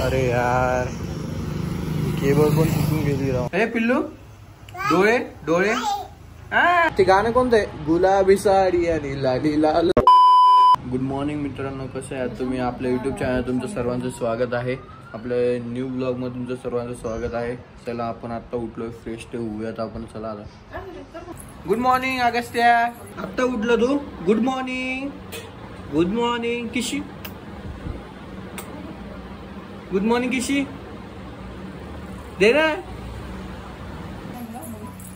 अरे यार केबल पण तुटून गेली राव. हे पिल्लू डोळे डोळे ते गाणं कोणतं आहे? गुलाबी साडी आणि लाली लाल. गुड मॉर्निंग मित्रांनो, कसे आहात तुम्ही? आपल्या युट्यूब चॅनल तुमचं सर्वांचं स्वागत आहे. आपल्या न्यू ब्लॉग मध्ये तुमचं सर्वांचं स्वागत आहे. चला आपण आता उठलोय, फ्रेश ते होऊयात आपण. चला आता. Good morning Agastya. आता उठलो तू? Good morning. Good morning Kishi. Good morning Kishi दे ना.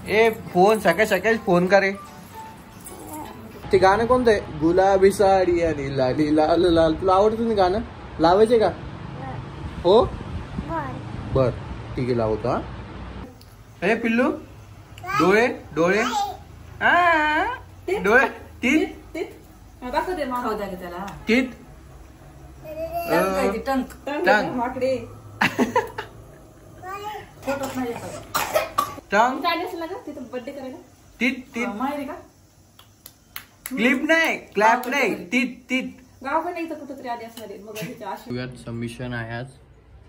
ए फोन सकाळी सकाळी फोन करे. ते गाणं कोणतं आहे? गुलाबी साडी आणि लाली लाल लाल. तुला आवडतं तुम्ही गाणं? लावायचे का? हो बर ठीक आहे, लावतो. हा हे पिल्लू डोळे डोळे डोळे तीत तीत क्लिप नाही, क्लॅप नाही, तीत तीत. सबमिशन आहे आज.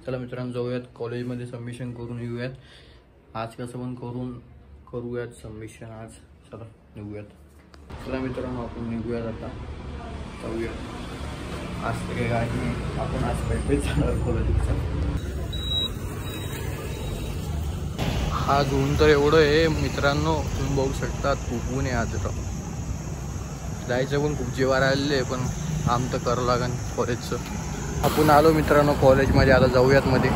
चला मित्रांनो जाऊयात कॉलेजमध्ये, सबमिशन करून येऊयात. आज कसं पण करूयात सबमिशन आज. चला निघूयात. चला मित्रांनो आपण निघूयात आता, जाऊयात. आज तर काय नाही, आपण आज पैसे जाणार कॉलेजचा. आज ऊन तर एवढं आहे मित्रांनो, तुम्ही बघू शकता. खूप ऊन आहे आज. जायचं पण खूप जीवार आलेले, पण काम तर करावं लागेल कॉलेजचं. आपण आलो मित्रांनो कॉलेजमध्ये. आता जाऊयात मध्ये.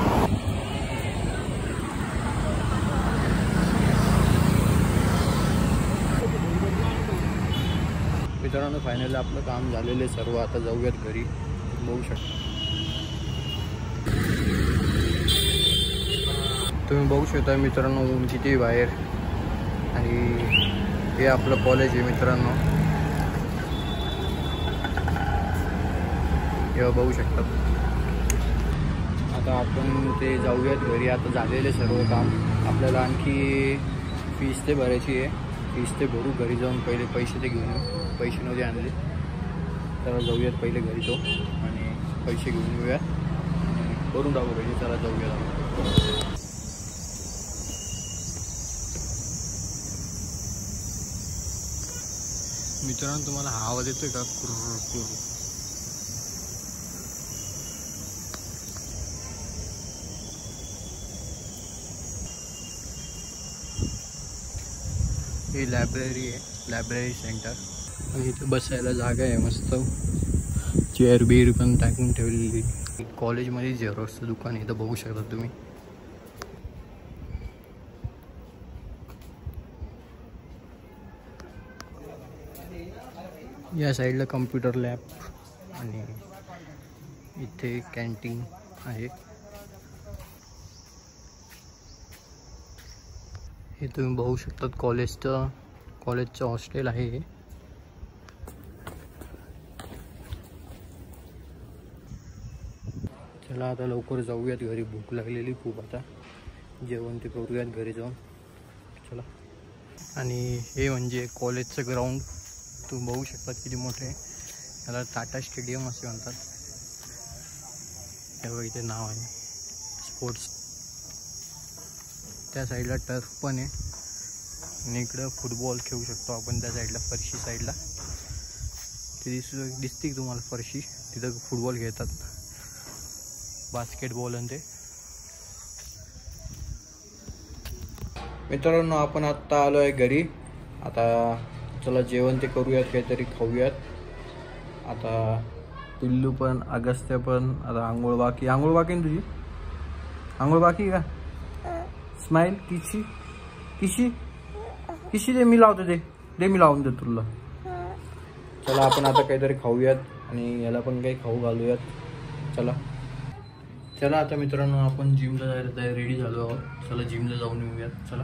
मित्रांनो फायनली आपलं काम झालेलं आहे सर्व. आता जाऊयात घरी. बघू शकता तुम्ही, बघू शकता मित्रांनो ऊन किती बाहेर. आणि हे आपलं कॉलेज आहे मित्रांनो, हे बघू शकता. आता आपण ते जाऊयात घरी. आता झालेले सर्व काम. आपल्याला आणखी फीस ते भरायची आहे. फीस ते भरू, घरी जाऊन पहिले पैसे ते घेऊन येऊ. पैसे नव्हते आणले तर जाऊयात पहिले घरी जाऊ आणि पैसे घेऊन येऊयात. करून टाकू पैसे. चला जाऊयात. मित्रांनो तुम्हाला हा आवाज येतोय का? कुर. ही लायब्ररी आहे, लायब्ररी सेंटर. आणि इथे बसायला जागा आहे मस्त. चेअर बीर पण टाकून ठेवलेली. कॉलेजमध्ये झेरॉक्सचं दुकान आहे, इथं बघू शकता तुम्ही. या साईडला कम्प्युटर लॅब आणि इथे कॅन्टीन आहे. हे तुम्ही बघू शकतात कॉलेजचं हॉस्टेल आहे. चला आता लवकर जाऊयात घरी. भूक लागलेली खूप. आता जेवण ते करूयात घरी जाऊन. चला. आणि हे म्हणजे कॉलेजचं ग्राउंड. तुम्ही बघू शकता किती मोठे आहे. याला टाटा स्टेडियम असे म्हणतात. तेव्हा इथे नाव आहे स्पोर्ट्स. त्या साईडला टर्फ पण आहे आणि इकडं फुटबॉल खेळू शकतो आपण. त्या साईडला फरशी साईडला ते दिसते तुम्हाला फरशी. तिथं फुटबॉल खेळतात, बास्केटबॉल आणि ते. मित्रांनो आपण आत्ता आलो आहे घरी. आता चला जेवण ते करूयात, काहीतरी खाऊयात. आता पिल्लू पण, अगस्त्य पण. आता आंघोळ बाकी ना तुझी? आंघोळ बाकी का? स्माइल किशी किशी किशी दे, मी लावतो. दे मी लावून देतो तुला. चला आपण आता काहीतरी खाऊयात आणि याला पण काही खाऊ घालूयात. चला आता मित्रांनो आपण जिमला जायला रेडी झालो आहोत. चला जिमला जाऊन येऊयात. चला.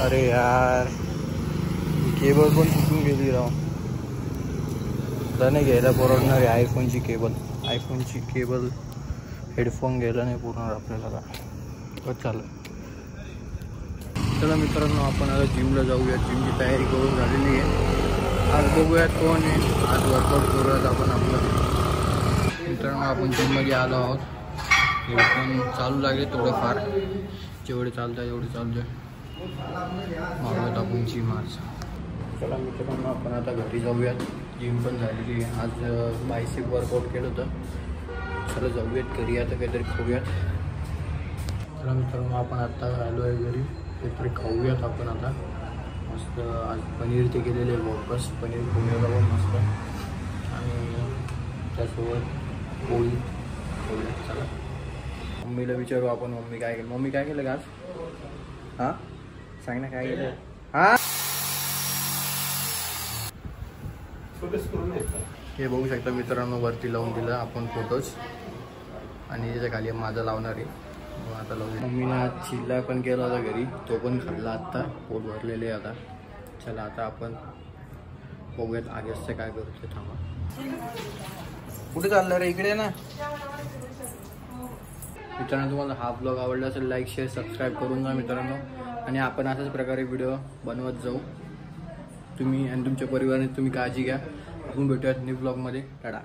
अरे यार केबल पण तुटून गेली राव. नाही घ्यायला परवडणार आहे आयफोनची केबल. हेडफोन घ्यायला नाही पुरणार आपल्याला. चालेल. चला मित्रांनो आपण आता जिमला जाऊया. जिमची तयारी करून झालेली आहे. आज बघूयात कोण आहे. आज वर्कआउट करूयात आपण आपलं. मित्रांनो आपण जिममध्ये आलो आहोत. हे पण चालू लागले थोडंफार. जेवढे चालतात एवढे चालू आहे. मारूयात आपण जिम आज. चला मित्रांनो आपण आता घरी जाऊयात. जिम पण झालेली आहे. आज बायसेप वर्कआउट केलं होतं. चला जाऊयात घरी. आता काहीतरी खाऊयात. चला मित्रांनो आपण आत्ता आलो आहे घरी. काहीतरी खाऊयात आपण आता. मस्त आज पनीर ते केलेले आहे वापस. पनीर खाऊयात आपण मस्त. आणि त्यासोबत पोळी खाऊयात. चला मम्मीला विचारू आपण. मम्मी काय केलं. मम्मी काय केलं का आज. हां सांग ना काय केलं. हां हे बघू शकता मित्रांनो वरती लावून दिलं आपण फोटोज. आणि त्याच्या खाली माझा लावणार आहे. आता लावू. मम्मीने आज चिल्ला पण केला होता घरी. तो पण खाल्ला. आत्ता पोट भरलेले आहे आता. चला आता आपण बघूयात आगेसचं काय करतो. थांबा. कुठे चाललं रे. इकडे ना. मित्रांनो तुम्हाला हा ब्लॉग आवडला असेल लाईक शेअर सबस्क्राईब करून जा मित्रांनो. आणि आपण अशाच प्रकारे व्हिडिओ बनवत जाऊ. तुम्ही आणि तुमच्या परिवाराने तुम्ही काळजी घ्या. आपण भेटूयात न्यू ब्लॉगमध्ये. टाटा.